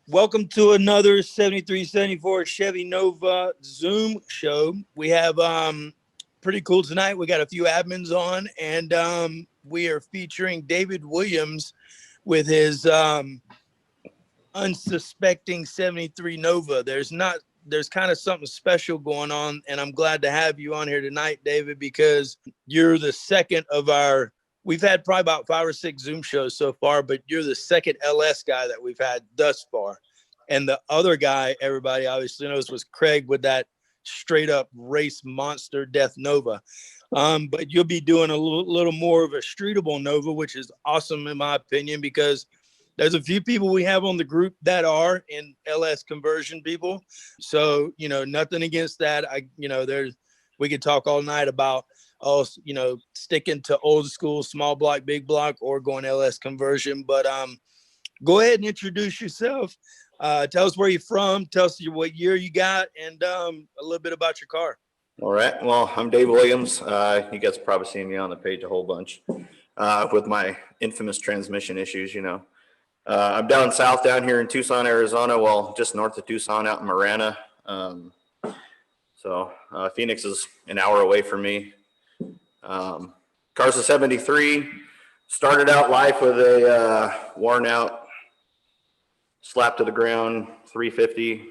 Welcome to another 7374 Chevy Nova Zoom show. We have pretty cool tonight. We got a few admins on, and we are featuring David Williams with his unsuspecting 73 Nova. There's kind of something special going on, and I'm glad to have you on here tonight, David, because you're the second of our. We've had probably about 5 or 6 Zoom shows so far, but you're the second LS guy that we've had thus far. And the other guy, everybody obviously knows, was Craig with that straight up race monster Death Nova. But you'll be doing a little more of a streetable Nova, which is awesome in my opinion, because there's a few people we have on the group that are in LS conversion people. So, nothing against that. We could talk all night about sticking to old school, small block, big block, or going LS conversion. But go ahead and introduce yourself. Tell us where you're from. Tell us what year you got, and a little bit about your car. All right. Well, I'm Dave Williams. You guys probably seen me on the page a whole bunch with my infamous transmission issues. I'm down south, down here in Tucson, Arizona. Well, just north of Tucson, out in Marana. So Phoenix is an hour away from me. Car's a 73. Started out life with a worn out, slap to the ground 350.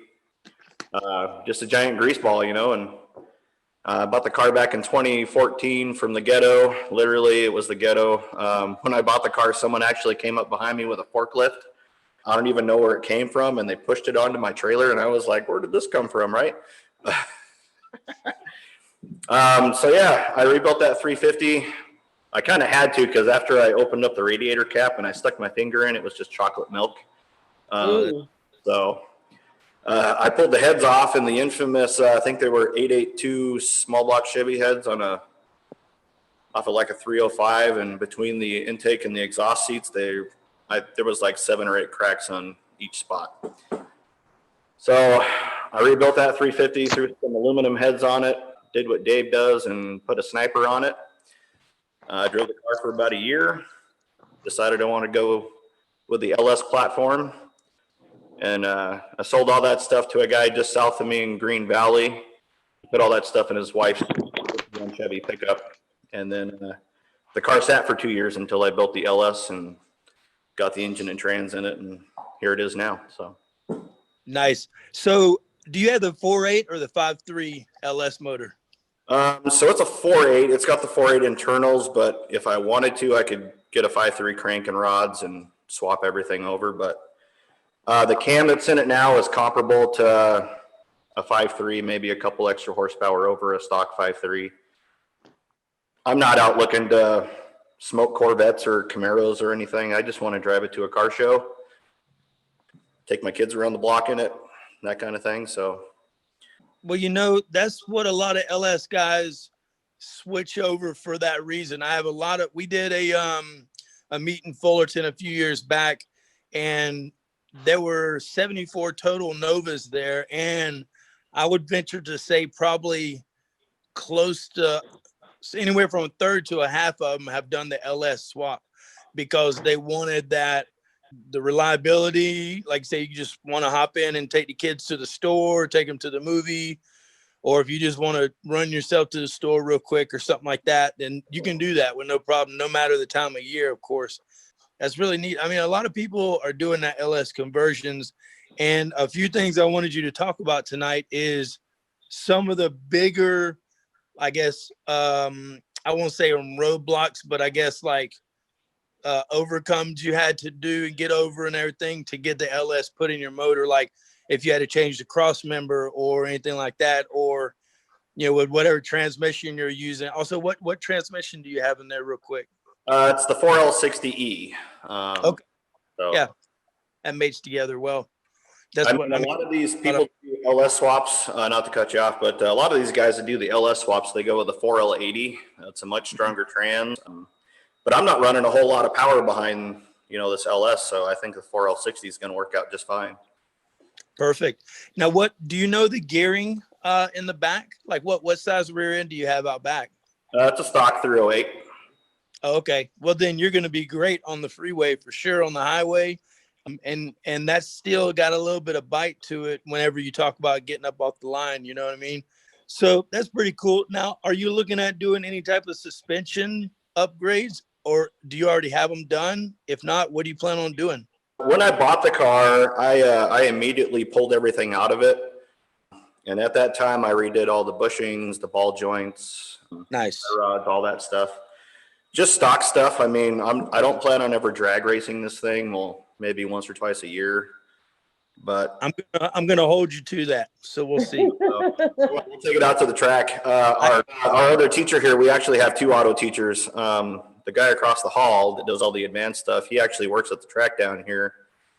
Just a giant grease ball, and I bought the car back in 2014 from the ghetto. Literally, it was the ghetto. When I bought the car, someone actually came up behind me with a forklift. I don't even know where it came from, and they pushed it onto my trailer, and I was like, where did this come from, right? So yeah, I rebuilt that 350. I kind of had to, because after I opened up the radiator cap and I stuck my finger in, it was just chocolate milk. So I pulled the heads off, and the infamous, I think they were 882 small block Chevy heads off of like a 305, and between the intake and the exhaust seats, there was like 7 or 8 cracks on each spot. So I rebuilt that 350, threw some aluminum heads on it, did what Dave does, and put a sniper on it. I drove the car for about a year, decided I want to go with the LS platform. And I sold all that stuff to a guy just south of me in Green Valley. Put all that stuff in his wife's Chevy pickup. And then the car sat for 2 years until I built the LS and got the engine and trans in it. And here it is now. So nice. So do you have the 4.8 or the 5.3 LS motor? So it's a 4.8. It's got the 4.8 internals, but if I wanted to, I could get a 5.3 crank and rods and swap everything over. But the cam that's in it now is comparable to a 5.3, maybe a couple extra horsepower over a stock 5.3. I'm not out looking to smoke Corvettes or Camaros or anything. I just want to drive it to a car show, take my kids around the block in it, that kind of thing. So, well, that's what a lot of LS guys switch over for that reason. We did a meet in Fullerton a few years back, and there were 74 total Novas there, and I would venture to say probably close to anywhere from a third to a half of them have done the LS swap, because they wanted the reliability. Like, say, you just want to hop in and take the kids to the store, take them to the movie, or if you just want to run yourself to the store real quick or something like that, then you can do that with no problem, no matter the time of year, of course. That's really neat. I mean, a lot of people are doing that LS conversions, and a few things I wanted you to talk about tonight is some of the bigger, I guess, I won't say roadblocks, but I guess like overcomes you had to do and get over and everything to get the LS put in your motor. Like if you had to change the cross member or anything like that, or, with whatever transmission you're using. Also, what transmission do you have in there real quick? It's the 4L60E. Okay. So. Yeah, that mates together well. That's a lot of these people do LS swaps, not to cut you off, but a lot of these guys that do the LS swaps, they go with the 4L80. It's a much stronger trans. But I'm not running a whole lot of power behind, this LS, so I think the 4L60 is going to work out just fine. Perfect. Now, what do you know the gearing in the back? Like what size rear end do you have out back? It's a stock 308. Okay. Well, then you're going to be great on the freeway for sure. On the highway, And that's still got a little bit of bite to it whenever you talk about getting up off the line, you know what I mean? So that's pretty cool. Now, are you looking at doing any type of suspension upgrades, or do you already have them done? If not, what do you plan on doing? When I bought the car, I immediately pulled everything out of it. And at that time, I redid all the bushings, the ball joints, Nice. rods, all that stuff. Just stock stuff. I mean, I don't plan on ever drag racing this thing. Well, maybe once or twice a year, but I'm gonna hold you to that. So we'll see. We'll take it out to the track. Our other teacher here, we actually have two auto teachers. The guy across the hall that does all the advanced stuff, he actually works at the track down here.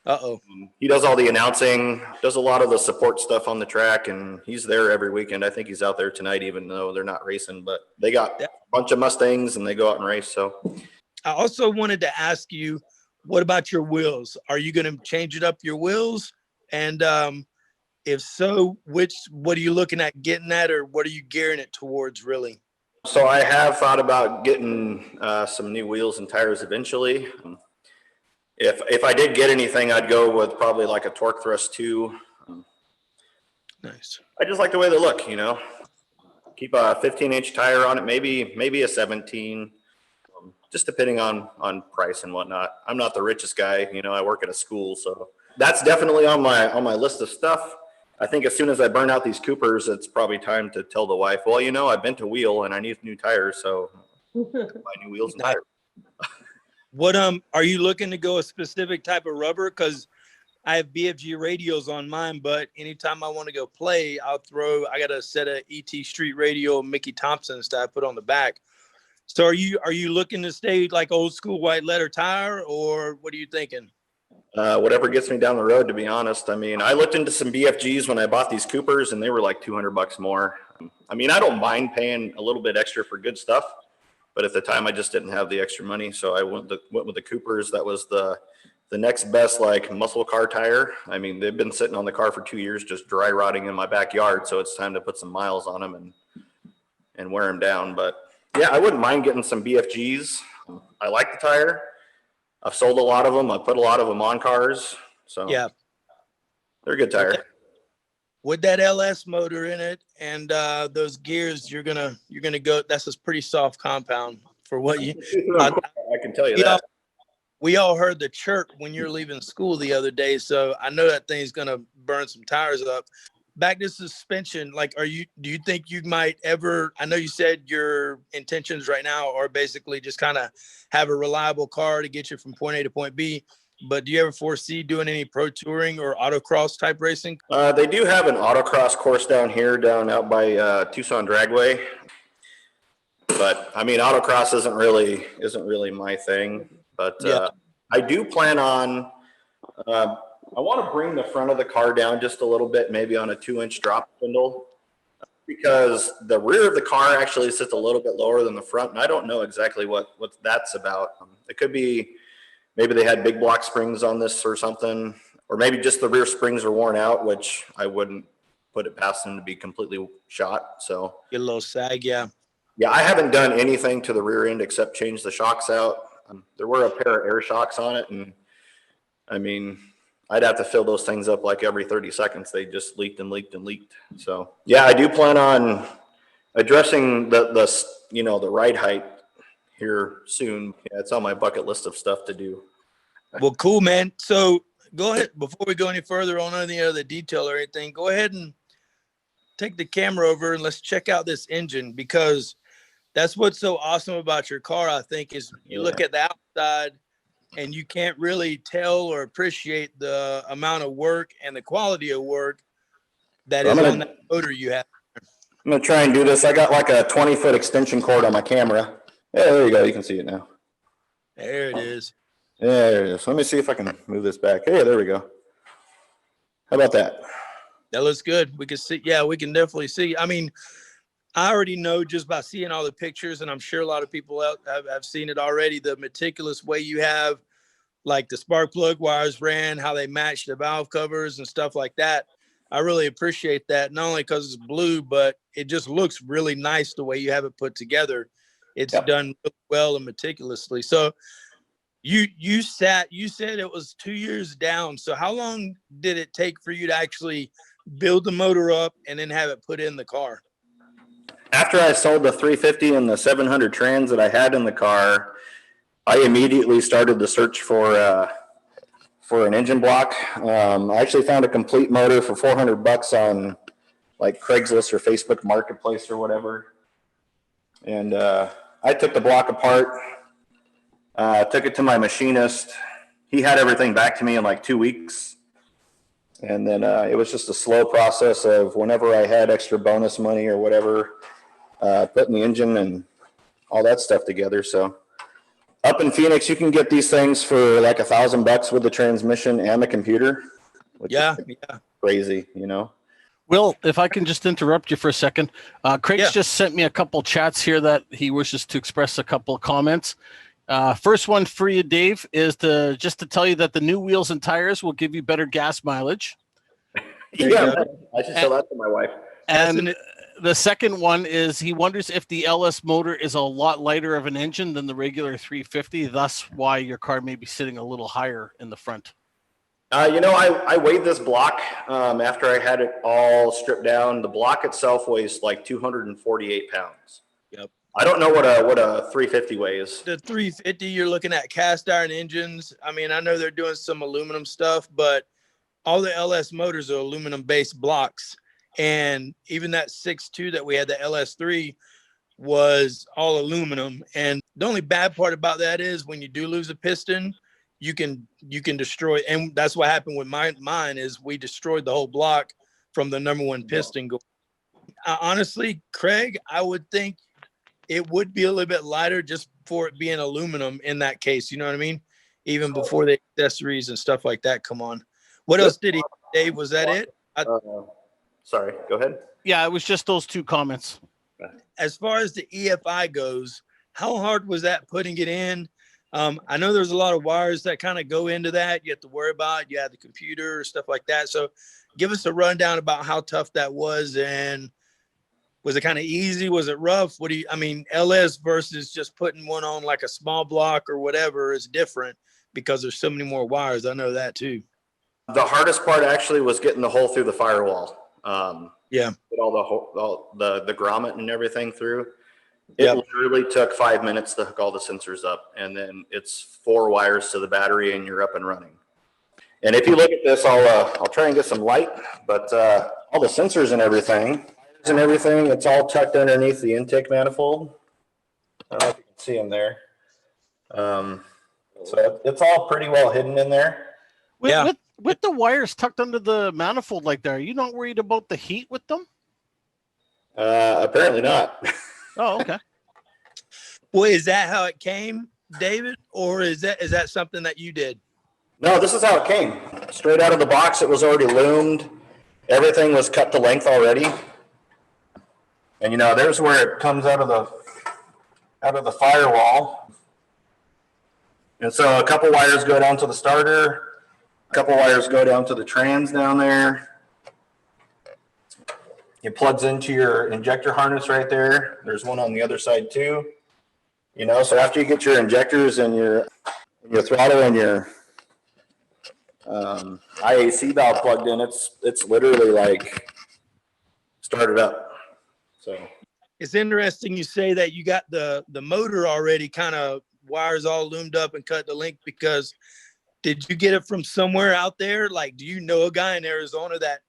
Uh-oh. He does all the announcing, does a lot of the support stuff on the track, and he's there every weekend. I think he's out there tonight, even though they're not racing, but they got a bunch of Mustangs and they go out and race. So I also wanted to ask you, what about your wheels? Are you going to change it up your wheels? And if so, what are you looking at getting at, or what are you gearing it towards really? So I have thought about getting some new wheels and tires eventually. If I did get anything, I'd go with probably like a Torque Thrust 2. Nice. I just like the way they look, you know. Keep a 15-inch tire on it, maybe a 17, just depending on price and whatnot. I'm not the richest guy, you know. I work at a school, so that's definitely on my list of stuff. I think as soon as I burn out these Coopers, it's probably time to tell the wife, well, you know, I bent a wheel and I need new tires, so buy new wheels and tires. What are you looking to go a specific type of rubber? Because I have BFG radios on mine, but anytime I want to go play, I got a set of ET Street Radio Mickey Thompson stuff I put on the back. So are you looking to stay like old school white letter tire, or what are you thinking? Whatever gets me down the road, to be honest. I mean, I looked into some BFGs when I bought these Coopers, and they were like $200 more. I mean, I don't mind paying a little bit extra for good stuff, but at the time I just didn't have the extra money, so I went with the Coopers. That was the next best like muscle car tire. I mean, they've been sitting on the car for 2 years, just dry rotting in my backyard, so it's time to put some miles on them and wear them down. But yeah, I wouldn't mind getting some BFGs. I like the tire. I've sold a lot of them. I put a lot of them on cars, so Yeah, they're a good tire. With that LS motor in it and those gears, you're gonna go. That's a pretty soft compound for what you. I can tell you that. We all heard the chirp when you're leaving school the other day, so I know that thing's gonna burn some tires up. Back to suspension, like, do you think you might ever? I know you said your intentions right now are basically just kind of have a reliable car to get you from point A to point B. But do you ever foresee doing any pro touring or autocross type racing? They do have an autocross course down out by Tucson Dragway. But I mean, autocross isn't really my thing. But I do plan on. I want to bring the front of the car down just a little bit, maybe on a 2-inch drop spindle, because the rear of the car actually sits a little bit lower than the front, and I don't know exactly what that's about. It could be maybe they had big block springs on this or something, or maybe just the rear springs are worn out, which I wouldn't put it past them to be completely shot. So Get a little sag, yeah. Yeah, I haven't done anything to the rear end except change the shocks out. There were a pair of air shocks on it, and I mean, I'd have to fill those things up like every 30 seconds. They just leaked and leaked and leaked. So yeah, I do plan on addressing the ride height here soon. Yeah, it's on my bucket list of stuff to do. Well, cool, man. So go ahead, before we go any further on any other detail or anything, go ahead and take the camera over and let's check out this engine, because that's what's so awesome about your car, I think, is you look at the outside and you can't really tell or appreciate the amount of work and the quality of work that is on that motor you have. I'm going to try and do this. I got like a 20-foot extension cord on my camera. Yeah, there you go. You can see it now. There it is. Yeah, there it is. Let me see if I can move this back. Hey, there we go. How about that? That looks good. We can see. Yeah, we can definitely see. I mean, I already know just by seeing all the pictures, and I'm sure a lot of people have seen it already, the meticulous way you have like the spark plug wires ran, how they match the valve covers and stuff like that. I really appreciate that, not only because it's blue, but it just looks really nice the way you have it put together. It's done really well and meticulously. So You said it was 2 years down. So how long did it take for you to actually build the motor up and then have it put in the car? After I sold the 350 and the 700 trans that I had in the car, I immediately started the search for an engine block. I actually found a complete motor for $400 on like Craigslist or Facebook Marketplace or whatever. And I took the block apart, took it to my machinist. He had everything back to me in like 2 weeks. And then it was just a slow process of whenever I had extra bonus money or whatever, putting the engine and all that stuff together. So up in Phoenix, you can get these things for like $1,000 with the transmission and the computer. Which yeah, is crazy, you know. Will, if I can just interrupt you for a second, Craig's just sent me a couple chats here that he wishes to express a couple of comments. First one for you, Dave, is to tell you that the new wheels and tires will give you better gas mileage. Yeah, I should tell that to my wife. And the second one is he wonders if the LS motor is a lot lighter of an engine than the regular 350, thus why your car may be sitting a little higher in the front. You know, I weighed this block after I had it all stripped down. The block itself weighs like 248 pounds. Yep. I don't know what a 350 weighs. The 350, you're looking at cast iron engines. I mean, I know they're doing some aluminum stuff, but all the LS motors are aluminum-based blocks. And even that 6.2 that we had, the LS3, was all aluminum. And the only bad part about that is when you do lose a piston, you can destroy, and that's what happened with mine is we destroyed the whole block from the number one piston. Honestly, Craig, I would think it would be a little bit lighter just for it being aluminum in that case. You know what I mean? Even before the accessories and stuff like that come on. What else did he, Dave? Was that it? Sorry, go ahead. Yeah, it was just those two comments. As far as the EFI goes, how hard was that putting it in? I know there's a lot of wires that kind of go into that. You have to worry about, you have the computer, stuff like that. So give us a rundown about how tough that was. And was it kind of easy? Was it rough? LS versus just putting one on like a small block or whatever is different because there's so many more wires. I know that too. The hardest part actually was getting the hole through the firewall. Yeah. Get all the grommet and everything through. It literally took 5 minutes to hook all the sensors up, and then it's 4 wires to the battery, and you're up and running. And if you look at this, I'll try and get some light, but all the sensors and everything, it's all tucked underneath the intake manifold. I don't know if you can see them there. So it's all pretty well hidden in there. With the wires tucked under the manifold like that, are you not worried about the heat with them? Apparently not. Oh, okay. Well, is that how it came, David? Or is that something that you did? No, this is how it came. Straight out of the box, it was already loomed. Everything was cut to length already. And you know, there's where it comes out of the firewall. And so a couple wires go down to the starter, a couple wires go down to the trans down there. It plugs into your injector harness right there. There's one on the other side too. You know, so after you get your injectors and your throttle and your IAC valve plugged in, it's literally like started up. So it's interesting you say that you got the motor already kind of wires all loomed up and cut the length, because did you get it from somewhere out there? Like, do you know a guy in Arizona that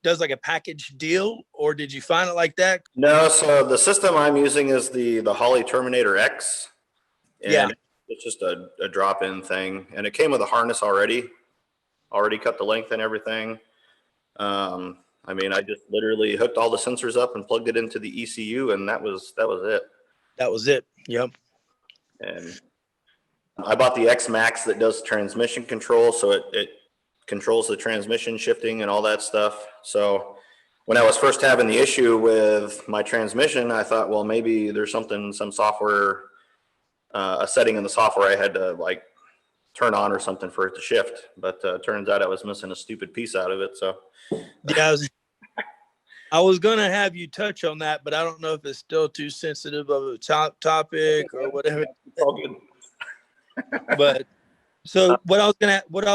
does like a package deal, or did you find it like that? No, so the system I'm using is the Holley Terminator X. And it's just a drop-in thing, and it came with a harness already cut the length and everything. I mean, I just literally hooked all the sensors up and plugged it into the ECU, and that was it. That was it. Yep. And I bought the X Max that does transmission control, so it controls the transmission shifting and all that stuff. So when I was first having the issue with my transmission, I thought, well, maybe there's some software, a setting in the software I had to like turn on or something for it to shift. But turns out I was missing a stupid piece out of it. So yeah, I was going to have you touch on that, but I don't know if it's still too sensitive of a topic or whatever. It's all good. But So what I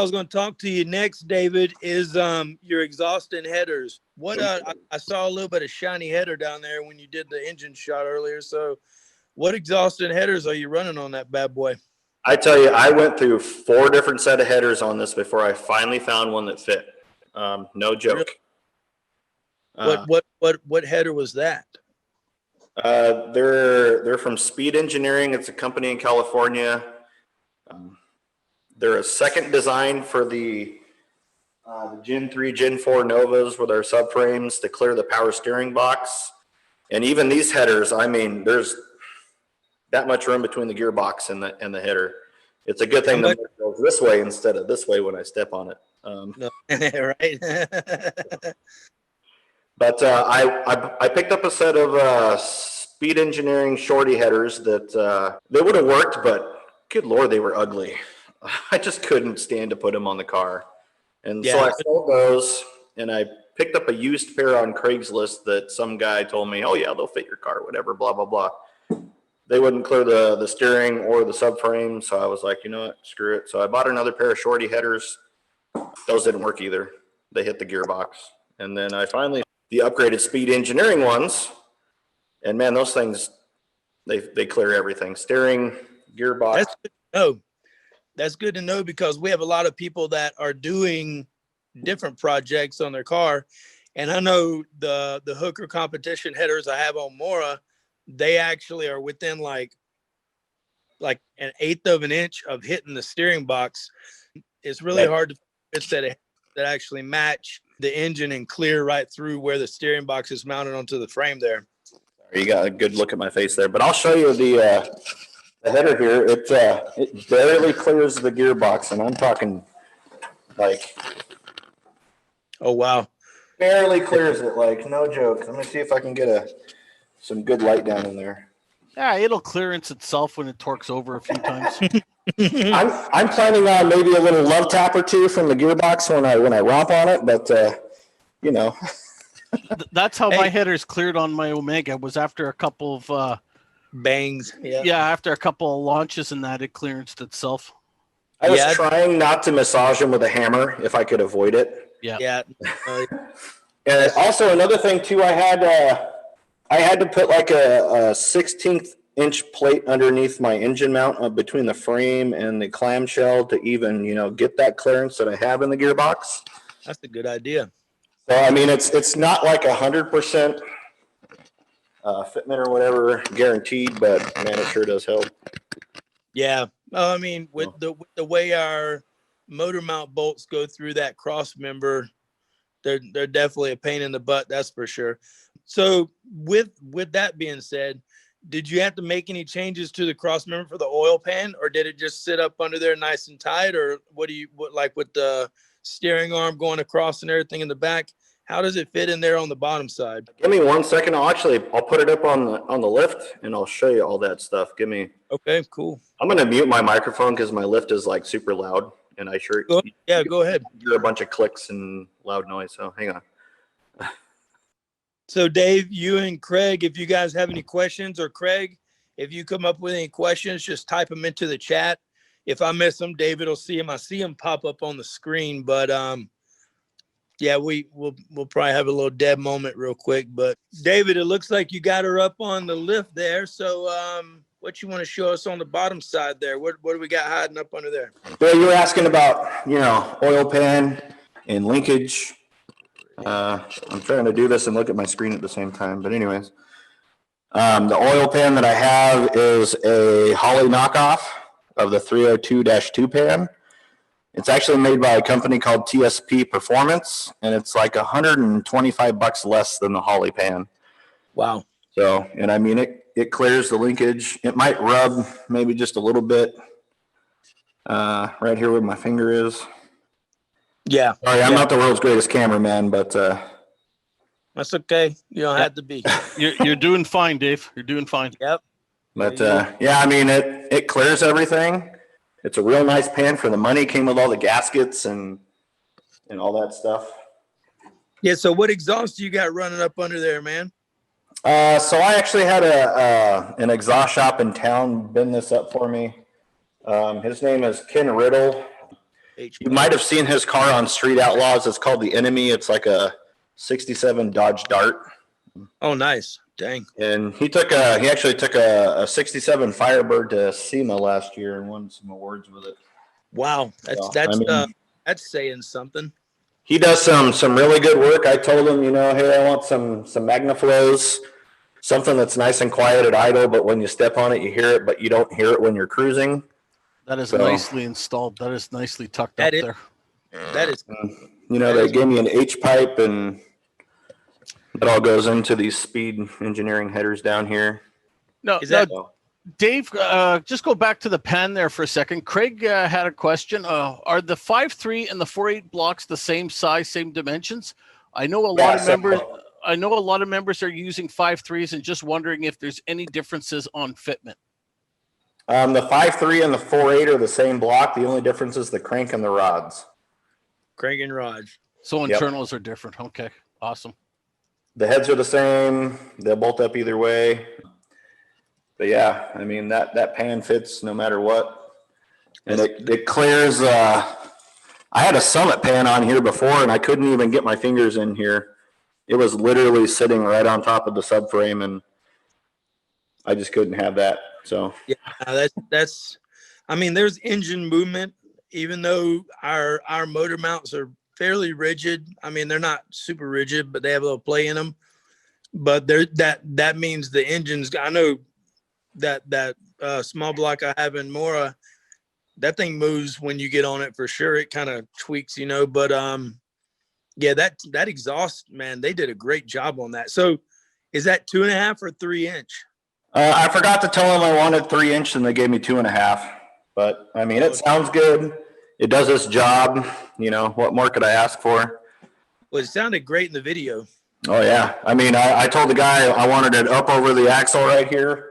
was gonna talk to you next, David, is your exhaust and headers. What I saw a little bit of shiny header down there when you did the engine shot earlier. So what exhaust and headers are you running on that bad boy? I tell you, I went through 4 different set of headers on this before I finally found one that fit. No joke. What header was that? They're from Speed Engineering. It's a company in California. They're a second design for the Gen 3, Gen 4 Novas with our subframes to clear the power steering box. And even these headers, I mean, there's that much room between the gearbox and the header. It's a good thing the motor goes this way instead of this way when I step on it. No. Right. But I picked up a set of Speed Engineering shorty headers that they would have worked, but good Lord, they were ugly. I just couldn't stand to put them on the car. And so I sold those, and I picked up a used pair on Craigslist that some guy told me, oh yeah, they'll fit your car, whatever, blah, blah, blah. They wouldn't clear the steering or the subframe, so I was like, you know what, screw it. So I bought another pair of shorty headers. Those didn't work either. They hit the gearbox. And then I finally, the upgraded Speed Engineering ones, and man, those things, they clear everything. Steering, gearbox. That's good to know. That's good to know because we have a lot of people that are doing different projects on their car. And I know the Hooker competition headers I have on Mora, they actually are within like an eighth of an inch of hitting the steering box. It's really hard to fit that actually match the engine and clear right through where the steering box is mounted onto the frame there. You got a good look at my face there, but I'll show you the header here. It barely clears the gearbox, and I'm talking like, oh wow, barely clears it, like no joke. Let me see if I can get some good light down in there. Yeah, it'll clearance itself when it torques over a few times. I'm planning on maybe a little love tap or two from the gearbox when I romp on it, but you know. That's how my headers cleared on my Omega, was after a couple of bangs. Yeah, after a couple of launches and that, it clearanced itself. I was trying not to massage them with a hammer if I could avoid it. Yeah. And also another thing too, I had to put like a 16th inch plate underneath my engine mount between the frame and the clamshell to even, get that clearance that I have in the gearbox. That's a good idea. So, I mean, it's not like 100% fitment or whatever guaranteed, but man, it sure does help. Yeah. I mean, with the way our motor mount bolts go through that cross member, they're definitely a pain in the butt. That's for sure. So with that being said, did you have to make any changes to the cross member for the oil pan, or did it just sit up under there nice and tight? Or what like with the steering arm going across and everything in the back? How does it fit in there on the bottom side? Give me 1 second. I'll put it up on the lift and I'll show you all that stuff. Okay, cool. I'm going to mute my microphone because my lift is like super loud and go ahead. Hear a bunch of clicks and loud noise. So hang on. So Dave, you and Craig, if you guys have any questions, or Craig, if you come up with any questions, just type them into the chat. If I miss them, David will see them. I see them pop up on the screen, but yeah, we'll probably have a little dead moment real quick. But David, it looks like you got her up on the lift there. So what you want to show us on the bottom side there? What do we got hiding up under there? Well, you were asking about, oil pan and linkage. I'm trying to do this and look at my screen at the same time. But anyways, the oil pan that I have is a Holley knockoff of the 302-2 pan. It's actually made by a company called TSP Performance, and it's like $125 less than the Holley pan. Wow. So, and I mean, it clears the linkage. It might rub maybe just a little bit right here where my finger is. Yeah. Sorry, I'm not the world's greatest cameraman, but that's okay. You don't have to be. You're doing fine, Dave. You're doing fine. Yep. But yeah, I mean, it clears everything. It's a real nice pan for the money. Came with all the gaskets and all that stuff. Yeah. So what exhaust do you got running up under there, man? So I actually had an exhaust shop in town bend this up for me. His name is Ken Riddle. You might have seen his car on Street Outlaws. It's called the Enemy. It's like a 67 Dodge Dart. Oh, nice. Dang. And he actually took a 67 Firebird to SEMA last year and won some awards with it. Wow. That's saying something. He does some really good work. I told him, hey, I want some MagnaFlows, something that's nice and quiet at idle, but when you step on it, you hear it, but you don't hear it when you're cruising. That is nicely installed. That is nicely tucked up there. That is. They gave me an H pipe, and it all goes into these speed engineering headers down here. No, Dave, just go back to the pan there for a second. Craig had a question. Are the 5.3 and the 4.8 blocks the same size, same dimensions? I know a lot of members are using 5.3s and just wondering if there's any differences on fitment. The 5.3 and the 4.8 are the same block. The only difference is the crank and the rods. Crank and rods. So internals are different. Okay, awesome. The heads are the same. They'll bolt up either way. But yeah, I mean, that pan fits no matter what. And it clears. I had a Summit pan on here before, and I couldn't even get my fingers in here. It was literally sitting right on top of the subframe, and I just couldn't have that. So yeah, that's. I mean, there's engine movement, even though our motor mounts are fairly rigid. I mean, they're not super rigid, but they have a little play in them. But that means the engines. I know that small block I have in Mora, that thing moves when you get on it for sure. It kind of tweaks, But yeah, that exhaust, man, they did a great job on that. So, is that 2.5 or 3 inch? I forgot to tell them I wanted 3 inch, and they gave me 2.5. But I mean, it sounds good. It does its job. What more could I ask for? Well, it sounded great in the video. Oh yeah. I mean, I told the guy I wanted it up over the axle right here,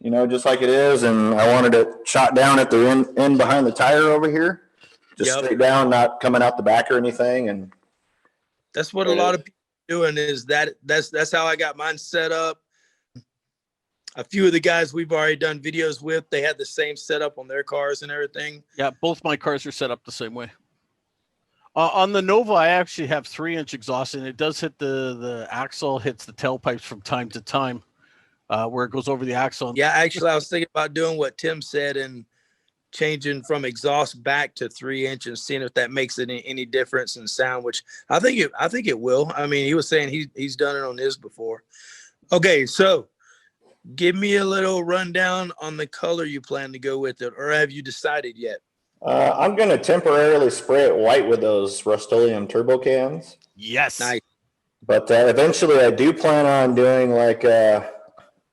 just like it is, and I wanted it shot down at the end behind the tire over here, just straight down, not coming out the back or anything. And that's what a lot of people are doing. Is that's how I got mine set up. A few of the guys we've already done videos with, they had the same setup on their cars and everything. Yeah, both my cars are set up the same way. On the Nova, I actually have 3 inch exhaust, and it does hit the axle, hits the tailpipes from time to time, where it goes over the axle. Yeah, actually, I was thinking about doing what Tim said and changing from exhaust back to 3 inch and seeing if that makes any difference in sound. Which I think it will. I mean, he was saying he's done it on his before. Okay, so give me a little rundown on the color you plan to go with it, or have you decided yet? I'm going to temporarily spray it white with those Rust-Oleum turbo cans. Yes. Nice. But eventually I do plan on doing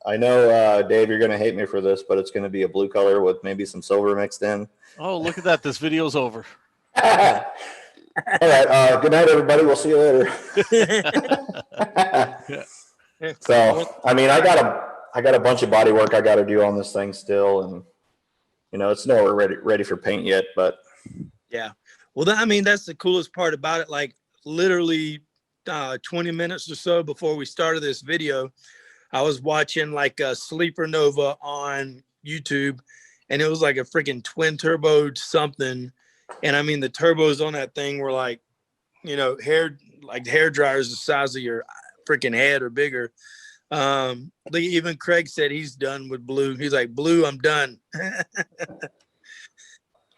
I know, Dave, you're going to hate me for this, but it's going to be a blue color with maybe some silver mixed in. Oh, look at that. This video's over. All right. Good night, everybody. We'll see you later. So, I mean, I got a bunch of body work I got to do on this thing still, and it's nowhere ready for paint yet. But yeah, well, that's the coolest part about it. Like literally 20 minutes or so before we started this video, I was watching like a Sleeper Nova on YouTube, and it was like a freaking twin turbo something. And I mean, the turbos on that thing were like, hair dryers the size of your freaking head or bigger. Even Craig said he's done with blue. He's like, blue, I'm done.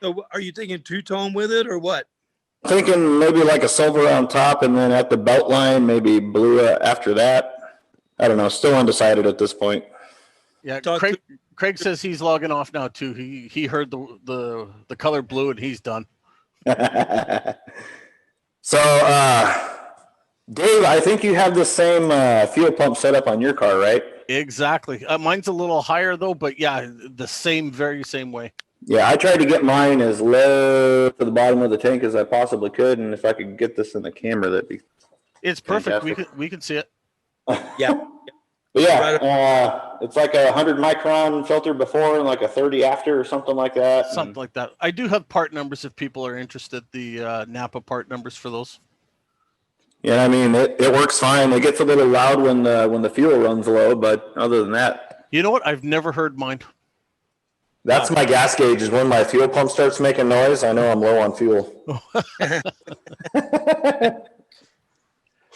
So are you thinking two-tone with it or what? Thinking maybe like a silver on top, and then at the belt line, maybe blue after that. I don't know. Still undecided at this point. Yeah, Craig says he's logging off now too. He heard the color blue, and he's done. So, Dave, I think you have the same fuel pump setup on your car, right? Exactly. Mine's a little higher though, but yeah, the very same way. Yeah, I tried to get mine as low to the bottom of the tank as I possibly could, and if I could get this in the camera, that'd be. It's perfect. We can see it. Yeah. But yeah, it's like a 100 micron filter before and like a 30 after or something like that. Something like that. I do have part numbers if people are interested. The Napa part numbers for those. Yeah, I mean it works fine. It gets a little loud when the fuel runs low, but other than that, you know what? I've never heard mine. That's my gas gauge. Is when my fuel pump starts making noise, I know I'm low on fuel.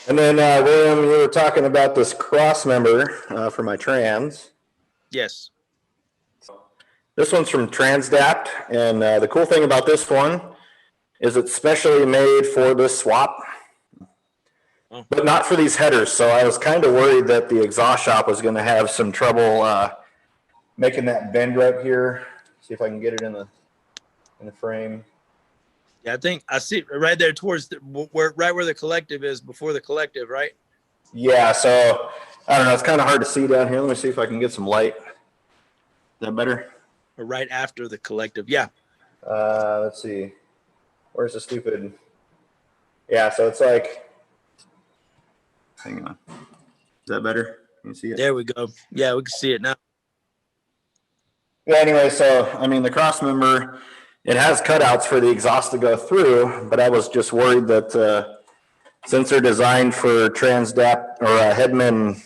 And then, William, you were talking about this cross member for my trans. Yes. This one's from Transdapt, and the cool thing about this one is it's specially made for this swap, but not for these headers. So I was kind of worried that the exhaust shop was going to have some trouble making that bend right here. See if I can get it in the frame. Yeah, I think I see it right there towards where the collective is, before the collective, right? Yeah, so I don't know. It's kind of hard to see down here. Let me see if I can get some light. Is that better? Or right after the collective, yeah. Let's see. Where's the stupid? Yeah, so it's like, hang on. Is that better? Can you see it? There we go. Yeah, we can see it now. Yeah, anyway, so, I mean, the cross member, it has cutouts for the exhaust to go through, but I was just worried that since they're designed for Transdapt or Hedman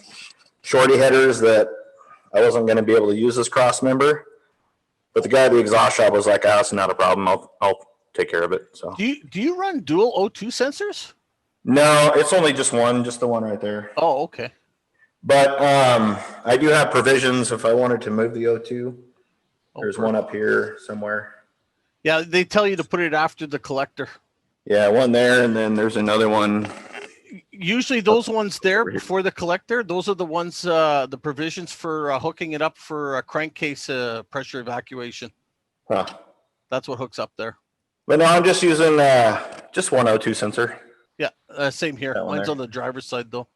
shorty headers, that I wasn't going to be able to use this cross member. But the guy at the exhaust shop was like, "Ah, it's not a problem. I'll take care of it." So Do you run dual O2 sensors? no, it's only just the one right there. Oh, okay. But I do have provisions if I wanted to move the O2. There's one up here somewhere. Yeah, they tell you to put it after the collector. Yeah, one there, and then there's another one. Usually those ones there before the collector, those are the ones, the provisions for hooking it up for a crankcase pressure evacuation. Huh. That's what hooks up there. But no, I'm just using just one O2 sensor. Yeah, same here. Mine's on the driver's side, though.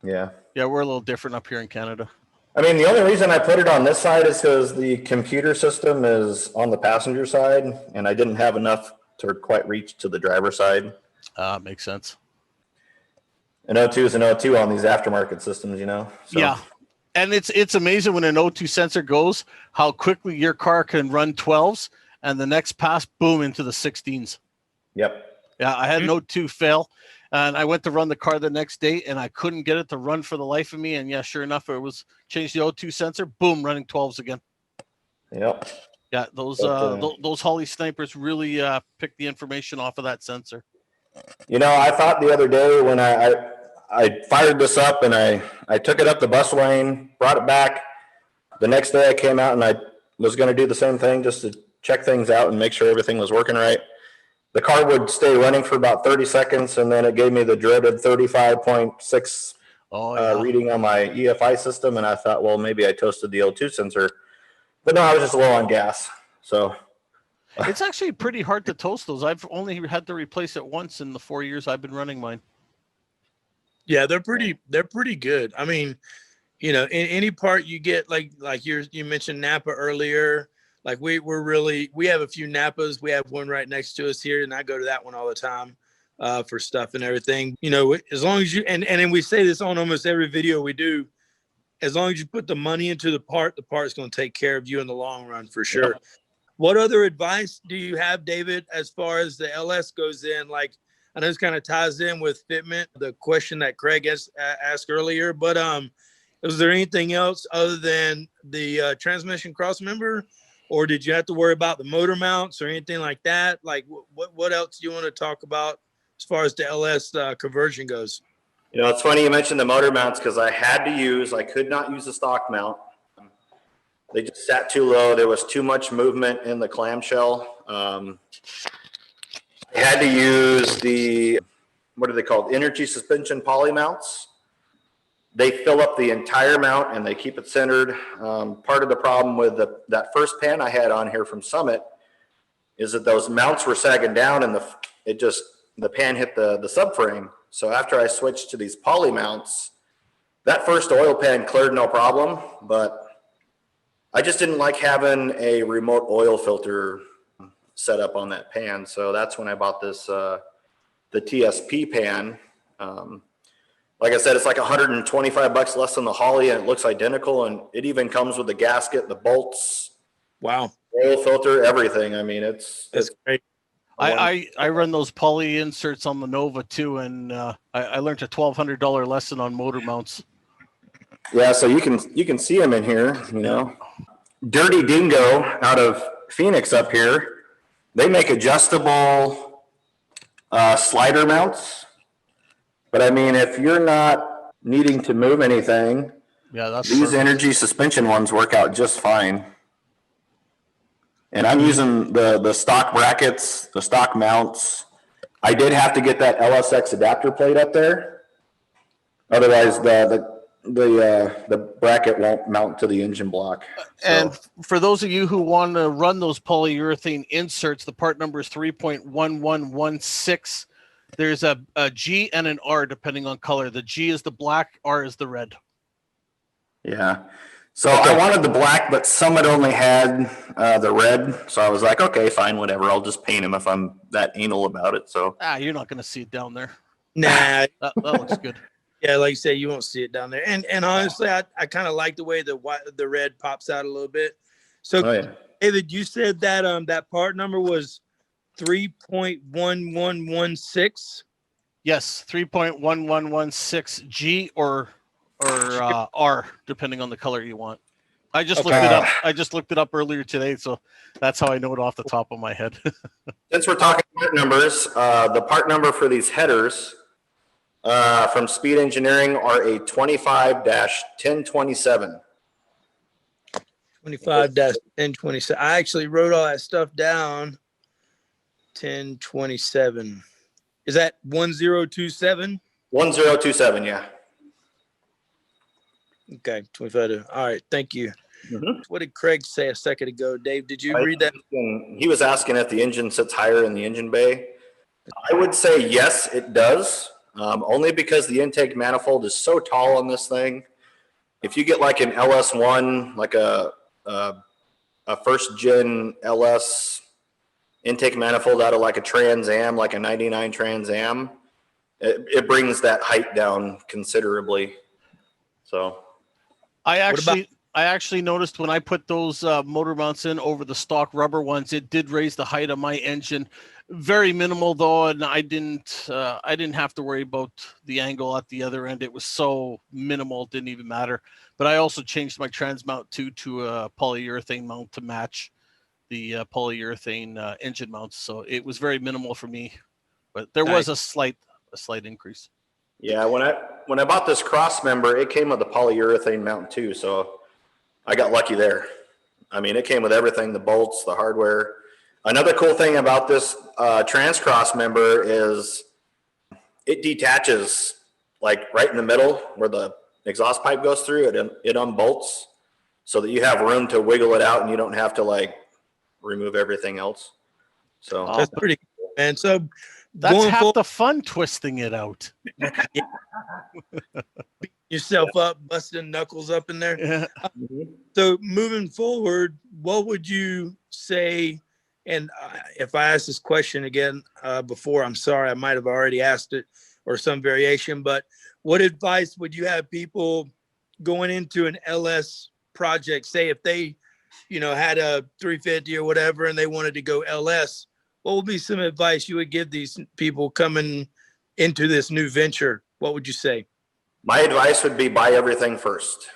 Yeah. Yeah, we're a little different up here in Canada. I mean, the only reason I put it on this side is because the computer system is on the passenger side, and I didn't have enough to quite reach to the driver's side. Makes sense. An O2 is an O2 on these aftermarket systems, you know? So. Yeah. And it's amazing when an O2 sensor goes, how quickly your car can run 12s, and the next pass, boom, into the 16s. Yep. Yeah, I had an O2 fail, and I went to run the car the next day, and I couldn't get it to run for the life of me. And yeah, sure enough, it was changed the O2 sensor, boom, running 12s again. Yep. Yeah, those Holly snipers really picked the information off of that sensor. You know, I thought the other day when I fired this up and I took it up the bus lane, brought it back. The next day I came out and I was going to do the same thing just to check things out and make sure everything was working right. The car would stay running for about 30 seconds, and then it gave me the dreaded 35.6 reading on my EFI system, and I thought, well, maybe I toasted the O2 sensor. But no, I was just low on gas. So it's actually pretty hard to toast those. I've only had to replace it once in the 4 years I've been running mine. Yeah, they're pretty good. I mean, you know, in any part you get, like you mentioned Napa earlier. Like we have a few Napas. We have one right next to us here, and I go to that one all the time for stuff and everything. You know, as long as you and then we say this on almost every video we do. As long as you put the money into the part's going to take care of you in the long run for sure. Yeah. What other advice do you have, David, as far as the LS goes in? Like, I know this kind of ties in with fitment, the question that Craig asked earlier, but was there anything else other than the transmission cross member, or did you have to worry about the motor mounts or anything like that? Like, what else do you want to talk about as far as the LS conversion goes? You know, it's funny you mentioned the motor mounts because I could not use the stock mount. They just sat too low. There was too much movement in the clamshell. I had to use the, what are they called? Energy suspension poly mounts. They fill up the entire mount and they keep it centered. Part of the problem with that first pan I had on here from Summit is that those mounts were sagging down and the pan hit the subframe. So after I switched to these poly mounts, that first oil pan cleared no problem, but I just didn't like having a remote oil filter set up on that pan. So that's when I bought this, the TSP pan. Like I said, it's like $125 less than the Holly, and it looks identical. And it even comes with the gasket, the bolts. Wow. Oil filter, everything. I mean, it's great. I run those poly inserts on the Nova too, and I learned a $1,200 lesson on motor mounts. Yeah, so you can see them in here, you know. Dirty Dingo out of Phoenix up here, they make adjustable slider mounts. But I mean, if you're not needing to move anything, these energy suspension ones work out just fine. And I'm using the stock brackets, the stock mounts. I did have to get that LSX adapter plate up there. Otherwise, the bracket won't mount to the engine block. So. And for those of you who want to run those polyurethane inserts, the part number is 3.1116. There's a G and an R depending on color. The G is the black, R is the red. Yeah. So I wanted the black, but some had only had the red. So I was like, okay, fine, whatever. I'll just paint them if I'm that anal about it. So you're not going to see it down there. Nah, that looks good. Yeah, like you say, you won't see it down there. And honestly, I kind of like the way the red pops out a little bit. So, David, you said that that part number was 3.1116. Yes, 3.1116 G or R, depending on the color you want. I just looked it up. I just looked it up earlier today, so that's how I know it off the top of my head. Since we're talking part numbers, the part number for these headers from Speed Engineering are a 25-1027. 25-1027. I actually wrote all that stuff down. 1027. Is that 1027? 1027, yeah. Okay, 25. All right, thank you. Mm-hmm. What did Craig say a second ago? Dave, did you read that? He was asking if the engine sits higher in the engine bay. I would say yes, it does. Only because the intake manifold is so tall on this thing. If you get like an LS1, like a first gen LS intake manifold out of like a Trans Am, like a 99 Trans Am, it brings that height down considerably. So I actually noticed when I put those motor mounts in over the stock rubber ones, it did raise the height of my engine. Very minimal though, and I didn't have to worry about the angle at the other end. It was so minimal, it didn't even matter. But I also changed my trans mount to a polyurethane mount to match the polyurethane engine mounts. So it was very minimal for me, but there was a slight increase. Yeah, when I bought this cross member, it came with a polyurethane mount too, so I got lucky there. I mean, it came with everything, the bolts, the hardware. Another cool thing about this trans cross member is it detaches like right in the middle where the exhaust pipe goes through. It unbolts so that you have room to wiggle it out and you don't have to like remove everything else. So that's pretty cool, man. So that's half the fun, twisting it out. Yourself up, busting knuckles up in there. Yeah. So moving forward, what would you say? And if I ask this question again before, I'm sorry, I might have already asked it or some variation, but what advice would you have people going into an LS project? Say if they, had a 350 or whatever, and they wanted to go LS, what would be some advice you would give these people coming into this new venture? What would you say? My advice would be buy everything first.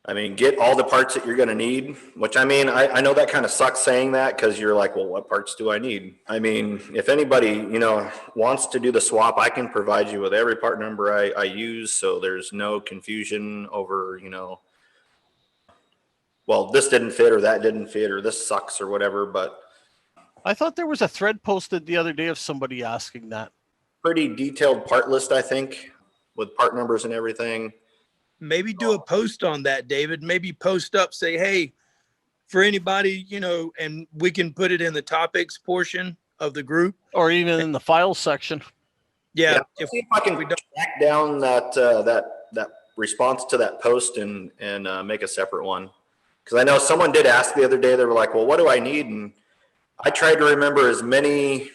I mean, get all the parts that you're going to need, which I mean, I know that kind of sucks saying that because you're like, well, what parts do I need? I mean, if anybody, wants to do the swap, I can provide you with every part number I use. So there's no confusion over, well, this didn't fit or that didn't fit or this sucks or whatever. But I thought there was a thread posted the other day of somebody asking that. Pretty detailed part list, I think, with part numbers and everything. Maybe do a post on that, David. Maybe post up, say, hey, for anybody, and we can put it in the topics portion of the group. Or even in the files section. Yeah. See if I can track down that response to that post and make a separate one. Because I know someone did ask the other day, they were like, well, what do I need? And I tried to remember as many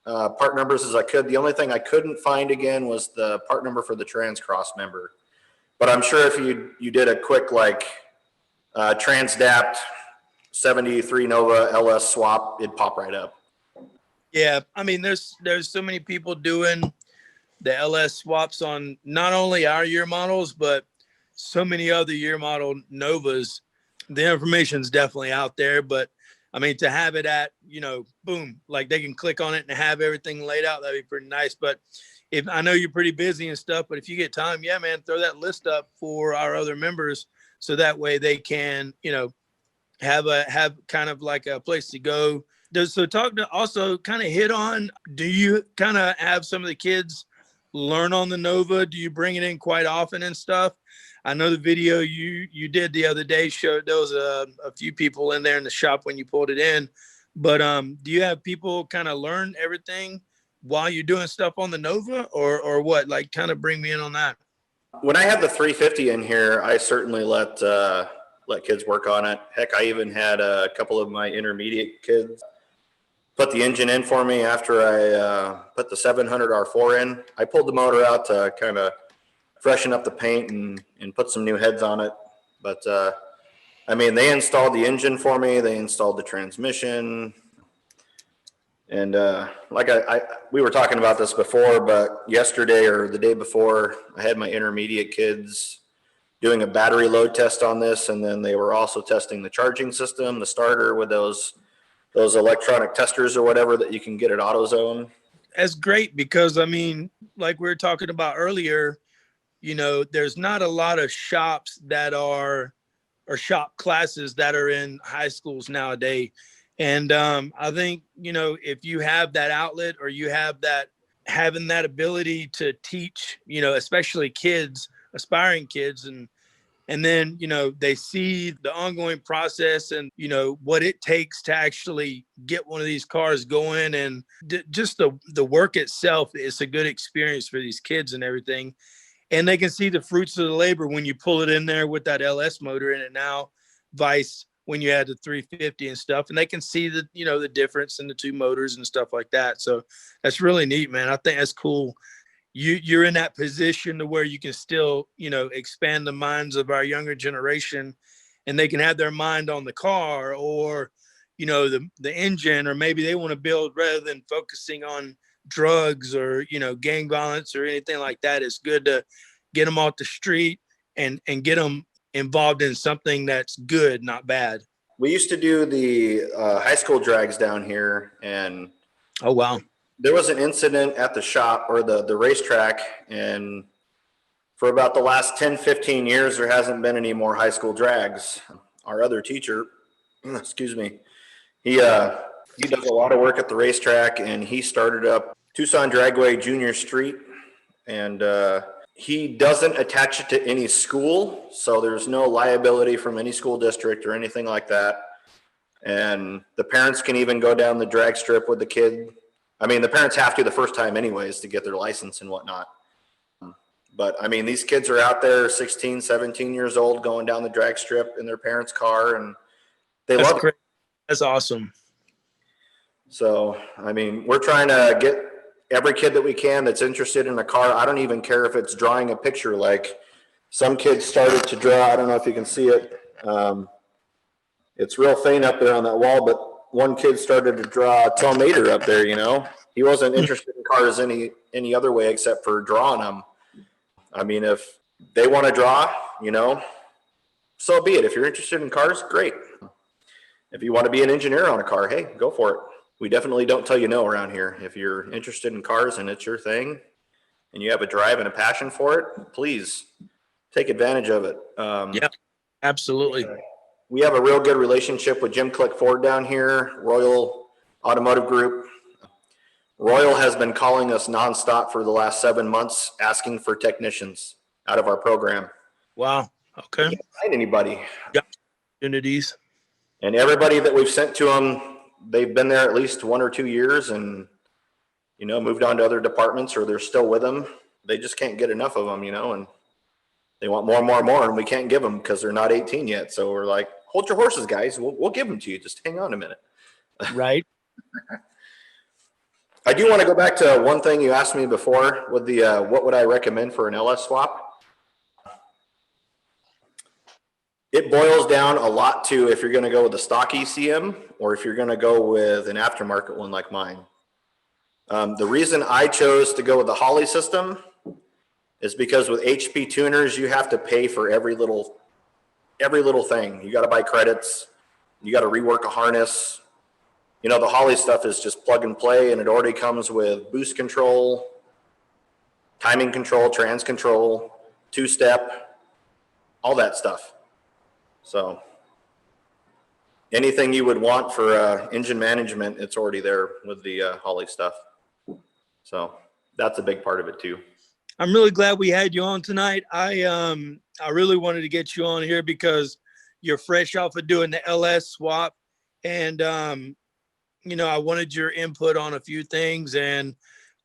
part numbers as I could. The only thing I couldn't find again was the part number for the trans cross member. But I'm sure if you did a quick Transdapt 73 Nova LS swap, it'd pop right up. Yeah, I mean, there's so many people doing the LS swaps on not only our year models, but so many other year model Novas. The information's definitely out there, but I mean, to have it at, boom, like they can click on it and have everything laid out, that'd be pretty nice. But if I know you're pretty busy and stuff, but if you get time, yeah, man, throw that list up for our other members. So that way they can, have kind of like a place to go. So talk to also kind of hit on, do you kind of have some of the kids learn on the Nova? Do you bring it in quite often and stuff? I know the video you did the other day showed there was a few people in there in the shop when you pulled it in, but do you have people kind of learn everything while you're doing stuff on the Nova, or what? Like, kind of bring me in on that. When I had the 350 in here, I certainly let kids work on it. Heck, I even had a couple of my intermediate kids put the engine in for me after I put the 700 R4 in. I pulled the motor out to kind of freshen up the paint and put some new heads on it. But I mean, they installed the engine for me. They installed the transmission. And like we were talking about this before, but yesterday or the day before, I had my intermediate kids doing a battery load test on this, and then they were also testing the charging system, the starter, with those electronic testers or whatever that you can get at AutoZone. That's great, because I mean, like we were talking about earlier, there's not a lot of shops that are, or shop classes that are in high schools nowadays. And I think, if you have that outlet, or you have having that ability to teach, especially kids, aspiring kids, and then, they see the ongoing process and, what it takes to actually get one of these cars going, and just the work itself is a good experience for these kids and everything. And they can see the fruits of the labor when you pull it in there with that LS motor in it now, vice when you had the 350 and stuff, and they can see the difference in the two motors and stuff like that. So that's really neat, man. I think that's cool. You're in that position to where you can still, expand the minds of our younger generation, and they can have their mind on the car, or, the engine, or maybe they want to build rather than focusing on drugs or, gang violence or anything like that. It's good to get them off the street and get them involved in something that's good, not bad. We used to do the high school drags down here, and oh wow, there was an incident at the shop or the racetrack, and for about the last 10-15 years there hasn't been any more high school drags. Our other teacher, excuse me, he does a lot of work at the racetrack, and he started up Tucson Dragway Junior Street, and he doesn't attach it to any school, so there's no liability from any school district or anything like that. And the parents can even go down the drag strip with the kid. I mean, the parents have to the first time anyways to get their license and whatnot. But I mean, these kids are out there 16, 17 years old going down the drag strip in their parents' car, and they love it. That's awesome. So, I mean, we're trying to get every kid that we can that's interested in a car. I don't even care if it's drawing a picture. Like, some kids started to draw, I don't know if you can see it. It's real faint up there on that wall, but one kid started to draw a Tomater up there, He wasn't interested in cars any other way except for drawing them. I mean, if they want to draw, so be it. If you're interested in cars, great. If you want to be an engineer on a car, hey, go for it. We definitely don't tell you no around here. If you're interested in cars and it's your thing and you have a drive and a passion for it, please take advantage of it. Yeah, absolutely. We have a real good relationship with Jim Click Ford down here, Royal Automotive Group. Royal has been calling us nonstop for the last 7 months, asking for technicians out of our program. Wow. Okay. We can't find anybody. Yeah. Opportunities. And everybody that we've sent to them, they've been there at least 1 or 2 years and, moved on to other departments, or they're still with them. They just can't get enough of them, and they want more and more and more, and we can't give them because they're not 18 yet. So we're like, hold your horses, guys. We'll give them to you. Just hang on a minute. Right. I do want to go back to one thing you asked me before with the what would I recommend for an LS swap? It boils down a lot to if you're going to go with a stock ECM or if you're going to go with an aftermarket one like mine. The reason I chose to go with the Holley system is because with HP tuners, you have to pay for every little every little thing. You got to buy credits. You got to rework a harness. You know, the Holley stuff is just plug and play, and it already comes with boost control, timing control, trans control, two-step, all that stuff. So anything you would want for engine management, it's already there with the Holley stuff. So that's a big part of it too. I'm really glad we had you on tonight. I really wanted to get you on here because you're fresh off of doing the LS swap, and you know, I wanted your input on a few things, and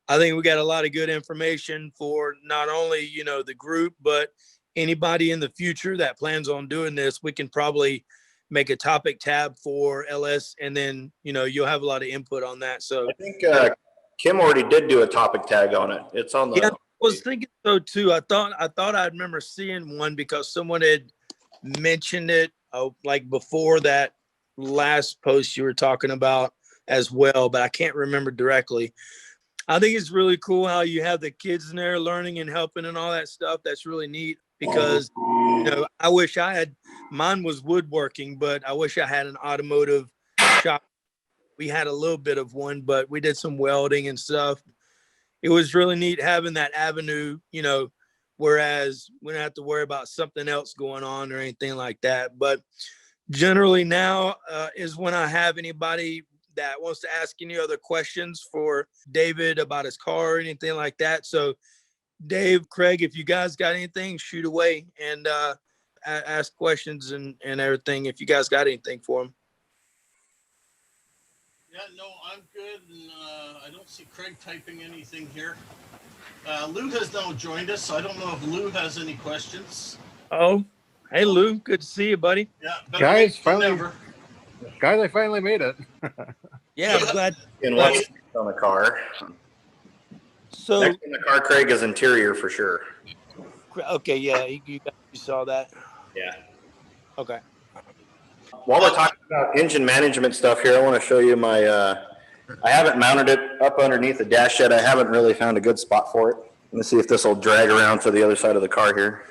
I think we got a lot of good information for not only, you know, the group, but anybody in the future that plans on doing this. We can probably make a topic tab for LS, and then, you know, you'll have a lot of input on that. So I think Kim already did do a topic tag on it. It's on the. yeah, I was thinking so too. I thought I remember seeing one because someone had mentioned it like before that last post you were talking about as well, but I can't remember directly. I think it's really cool how you have the kids in there learning and helping and all that stuff. That's really neat because, you know, I wish I had, mine was woodworking, but I wish I had an automotive shop. We had a little bit of one, but we did some welding and stuff. It was really neat having that avenue, you know, whereas we don't have to worry about something else going on or anything like that. But generally now is when I have anybody that wants to ask any other questions for David about his car or anything like that. So Dave, Craig, if you guys got anything, shoot away and ask questions and everything if you guys got anything for him. Yeah, no, I'm good, and I don't see Craig typing anything here. Lou has now joined us, so I don't know if Lou has any questions. Oh, hey Lou, good to see you, buddy. Yeah, guys, I finally made it. Yeah, I'm glad. And what's on the car? So next in the car, Craig, is interior for sure. Okay, yeah, you saw that. Yeah. Okay. While we're talking about engine management stuff here, I want to show you my, I haven't mounted it up underneath the dash yet. I haven't really found a good spot for it. Let's see if this will drag around to the other side of the car here.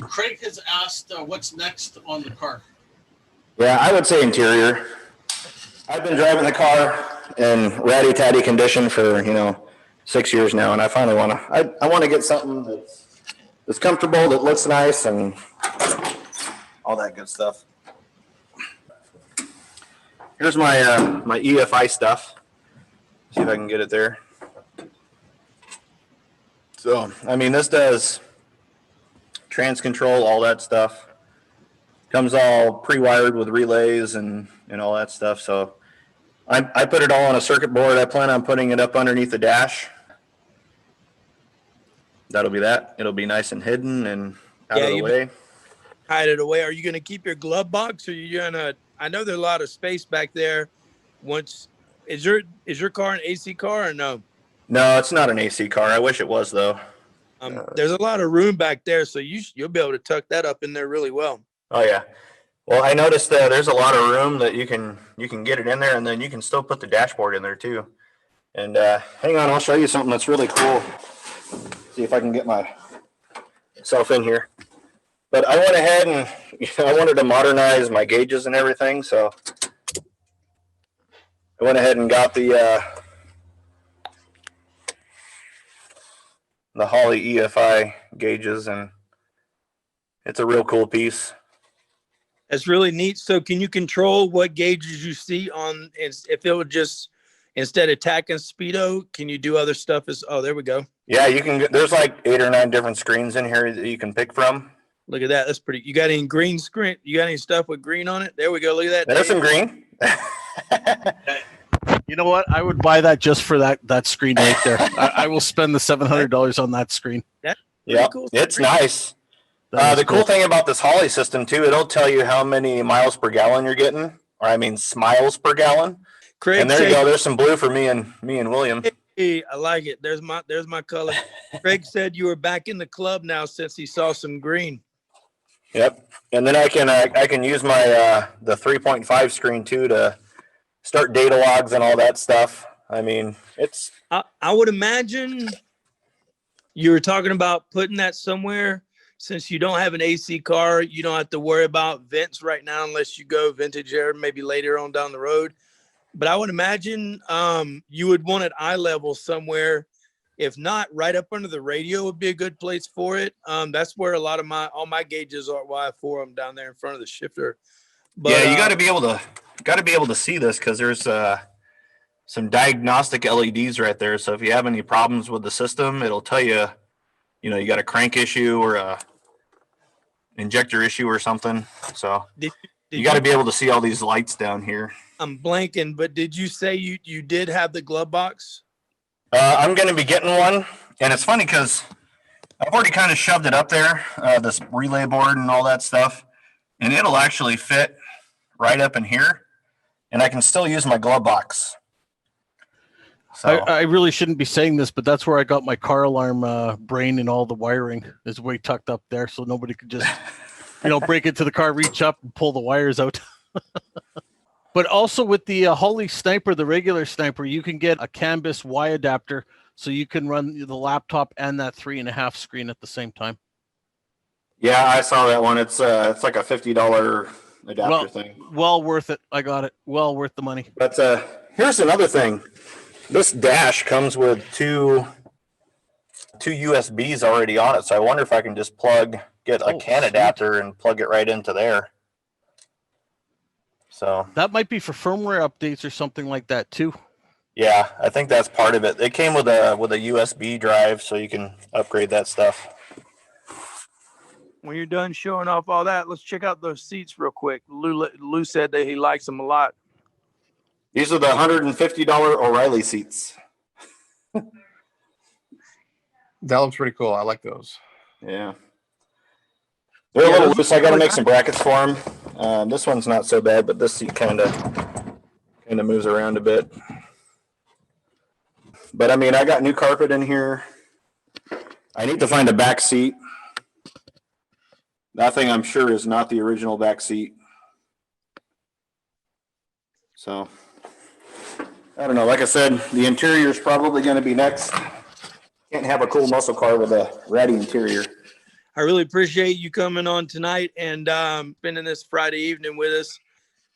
Craig has asked what's next on the car. Yeah, I would say interior. I've been driving the car in ratty-tatty condition for, 6 years now, and I finally want to, I want to get something that's comfortable, that looks nice, and all that good stuff. Here's my my EFI stuff. See if I can get it there. So, I mean, this does trans control, all that stuff. Comes all pre-wired with relays and all that stuff. So I put it all on a circuit board. I plan on putting it up underneath the dash. That'll be that. It'll be nice and hidden and out of the way. Hide it away. Are you going to keep your glove box, or are you going to? I know there's a lot of space back there. Is your car an AC car or no? No, it's not an AC car. I wish it was though. There's a lot of room back there, so you'll be able to tuck that up in there really well. Oh yeah. Well, I noticed that there's a lot of room that you can get it in there, and then you can still put the dashboard in there too. And hang on, I'll show you something that's really cool. See if I can get myself in here. But I went ahead and I wanted to modernize my gauges and everything, so I went ahead and got the Holley EFI gauges, and it's a real cool piece. That's really neat. So can you control what gauges you see on, if it would just, instead of tacking speedo, can you do other stuff there we go. Yeah, you can, there's like 8 or 9 different screens in here that you can pick from. Look at that. That's pretty. You got any green screen? You got any stuff with green on it? There we go. Look at that. There's some green. You know what? I would buy that just for that screen right there. I will spend the $700 on that screen. Yeah, cool. It's nice. The cool thing about this Holley system too, it'll tell you how many miles per gallon you're getting, or I mean smiles per gallon. Craig, and there you go. There's some blue for me and William. Hey, I like it. There's my color. Craig said you were back in the club now since he saw some green. Yep. And then I can use my the 3.5 screen too to start data logs and all that stuff. I mean, it's. I would imagine you were talking about putting that somewhere. since you don't have an AC car, you don't have to worry about vents right now unless you go vintage air maybe later on down the road. But I would imagine you would want it eye level somewhere. If not, right up under the radio would be a good place for it. That's where a lot of all my gauges are. Why for them down there in front of the shifter. But, yeah, you got to be able to see this because there's some diagnostic LEDs right there. So if you have any problems with the system, it'll tell you, you got a crank issue or a injector issue or something. So you got to be able to see all these lights down here. I'm blanking, but did you say you did have the glove box? I'm going to be getting one, and it's funny because I've already kind of shoved it up there, this relay board and all that stuff, and it'll actually fit right up in here, and I can still use my glove box. So I really shouldn't be saying this, but that's where I got my car alarm brain, and all the wiring is way tucked up there, so nobody could just, break into the car, reach up and pull the wires out. But also with the Holley Sniper, the regular Sniper, you can get a CAN bus Y adapter, so you can run the laptop and that 3.5 screen at the same time. Yeah, I saw that one. It's like a $50 adapter thing. Well worth it. I got it. Well worth the money. But here's another thing. This dash comes with two USBs already on it, so I wonder if I can just get a CAN adapter and plug it right into there. So that might be for firmware updates or something like that too. Yeah, I think that's part of it. It came with a USB drive, so you can upgrade that stuff. When you're done showing off all that, let's check out those seats real quick. Lou said that he likes them a lot. These are the $150 O'Reilly seats. That looks pretty cool. I like those. Yeah. They're a little loose. I got to make some brackets for them. This one's not so bad, but this seat kind of moves around a bit. But I mean, I got new carpet in here. I need to find a back seat. That thing, I'm sure, is not the original back seat. So I don't know. Like I said, the interior is probably going to be next. Can't have a cool muscle car with a ratty interior. I really appreciate you coming on tonight and spending this Friday evening with us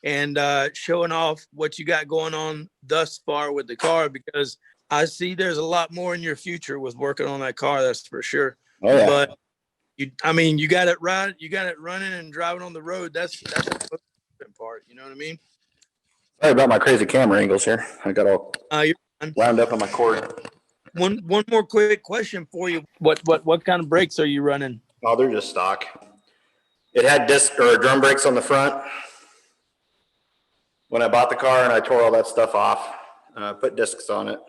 and showing off what you got going on thus far with the car, because I see there's a lot more in your future with working on that car. That's for sure. Oh, yeah. But you got it right. You got it running and driving on the road. That's the most important part. You know what I mean? Sorry about my crazy camera angles here. I got all wound up on my cord. One more quick question for you. What kind of brakes are you running? Oh, they're just stock. It had disc or drum brakes on the front when I bought the car, and I tore all that stuff off. Put discs on it.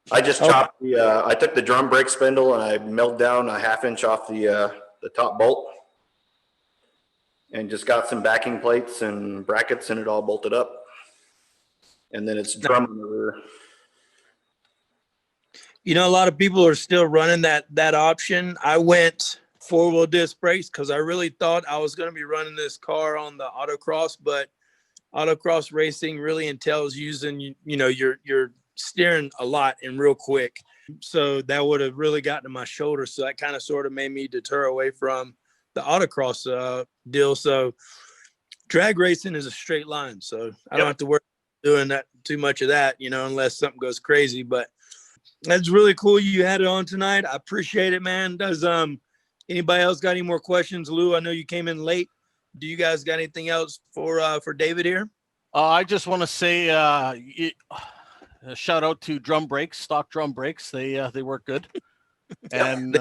I just chopped I took the drum brake spindle and I milled down a 1/2 inch off the top bolt, and just got some backing plates and brackets, and it all bolted up. And then it's drum on the rear. A lot of people are still running that option. I went 4-wheel disc brakes because I really thought I was going to be running this car on the autocross, but autocross racing really entails using, you're steering a lot and real quick. So that would have really gotten to my shoulder. So that kind of sort of made me deter away from the autocross deal. So drag racing is a straight line. So I don't have to worry about doing that too much of that, unless something goes crazy. But that's really cool you had it on tonight. I appreciate it, man. Does anybody else got any more questions? Lou, I know you came in late. Do you guys got anything else for David here? I just want to say a shout out to drum brakes, stock drum brakes. They work good. And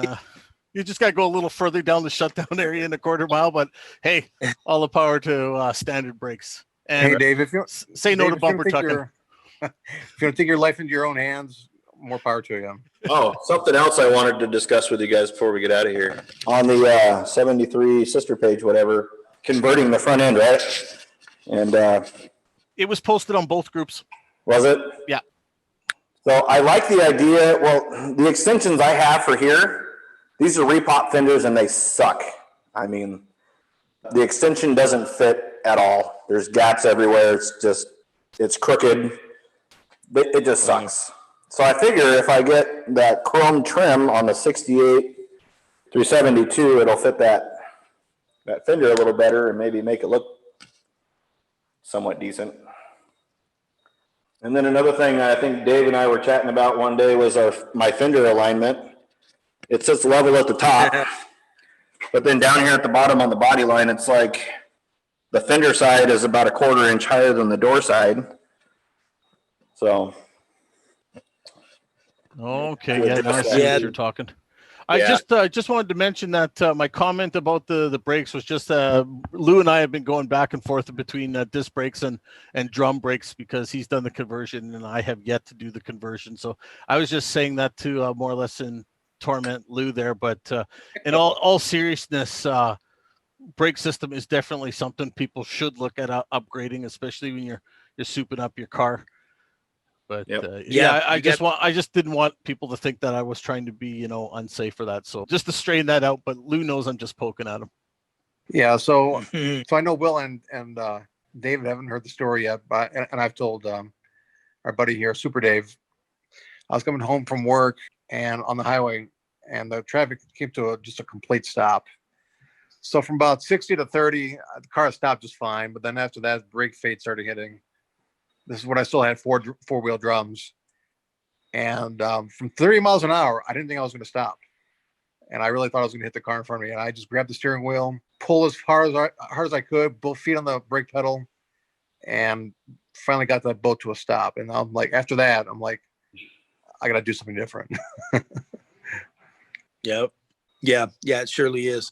you just got to go a little further down the shutdown area in a 1/4 mile. But hey, all the power to standard brakes. And hey, Dave, if you say no to bumper tucking. If you want to take your life into your own hands, more power to you. Oh, something else I wanted to discuss with you guys before we get out of here. On the 73 sister page, whatever, converting the front end, right? And it was posted on both groups. Was it? Yeah. So I like the idea. Well, the extensions I have for here, these are repop fenders and they suck. I mean, the extension doesn't fit at all. There's gaps everywhere. It's crooked. It just sucks. So I figure if I get that chrome trim on the 68 372, it'll fit that fender a little better and maybe make it look somewhat decent. And then another thing I think Dave and I were chatting about one day was my fender alignment. It sits level at the top, but then down here at the bottom on the body line, it's like the fender side is about a 1/4 inch higher than the door side. So. Okay, yeah, now I see what you're talking. I just wanted to mention that my comment about the brakes was just Lou and I have been going back and forth between disc brakes and drum brakes because he's done the conversion and I have yet to do the conversion. So I was just saying that to more or less in torment Lou there, but in all seriousness, brake system is definitely something people should look at upgrading, especially when you're souping up your car. But I just didn't want people to think that I was trying to be, unsafe for that. So just to straighten that out. But Lou knows I'm just poking at him. Yeah. So I know Will and David haven't heard the story yet, but and I've told our buddy here, Super Dave. I was coming home from work and on the highway, and the traffic came to just a complete stop. So from about 60 to 30, the car stopped just fine. But then after that, brake fade started hitting. This is when I still had four-wheel drums. And from 30 miles an hour, I didn't think I was going to stop. And I really thought I was going to hit the car in front of me. And I just grabbed the steering wheel, pulled as hard as I could, both feet on the brake pedal, and finally got that boat to a stop. And I'm like, after that, I'm like, I got to do something different. Yep. Yeah, it surely is.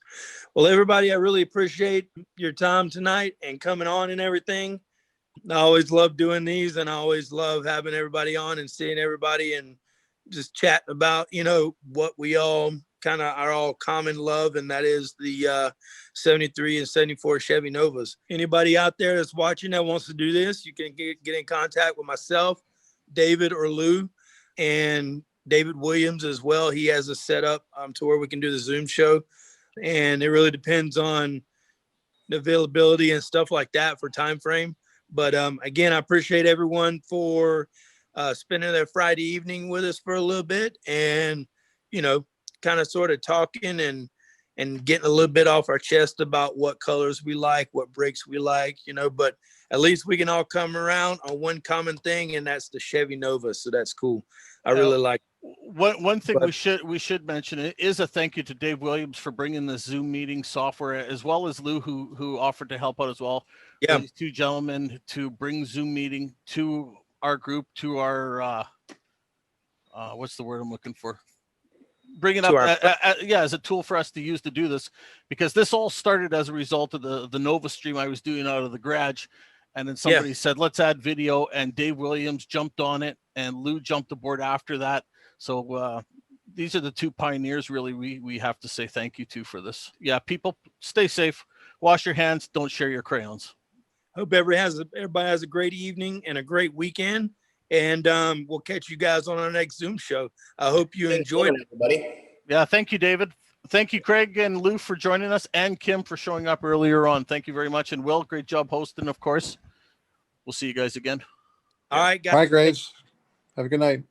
Well, everybody, I really appreciate your time tonight and coming on and everything. I always love doing these, and I always love having everybody on and seeing everybody and just chatting about, what we all kind of are all common love, and that is the 73 and 74 Chevy Novas. Anybody out there that's watching that wants to do this, you can get in contact with myself, David, or Lou, and David Williams as well. He has a setup to where we can do the Zoom show, and it really depends on the availability and stuff like that for time frame. But again, I appreciate everyone for spending their Friday evening with us for a little bit, and kind of sort of talking and getting a little bit off our chest about what colors we like, what brakes we like, but at least we can all come around on one common thing, and that's the Chevy Novas. So that's cool. I really like it. One thing we should mention is a thank you to Dave Williams for bringing the Zoom meeting software, as well as Lou who offered to help out as well. Yeah, these two gentlemen to bring Zoom meeting to our group, to our what's the word I'm looking for? Bring it up as a tool for us to use to do this, because this all started as a result of the Nova stream I was doing out of the garage. And then somebody said, let's add video, and Dave Williams jumped on it, and Lou jumped aboard after that. So these are the two pioneers, really, we have to say thank you to for this. Yeah, people, stay safe, wash your hands, don't share your crayons. Hope everybody has a great evening and a great weekend, and we'll catch you guys on our next Zoom show. I hope you enjoyed it, everybody. Yeah, thank you, David. Thank you, Craig and Lou, for joining us, and Kim for showing up earlier on. Thank you very much. And Will, great job hosting, of course. We'll see you guys again. All right, guys. Bye, Graves. Have a good night.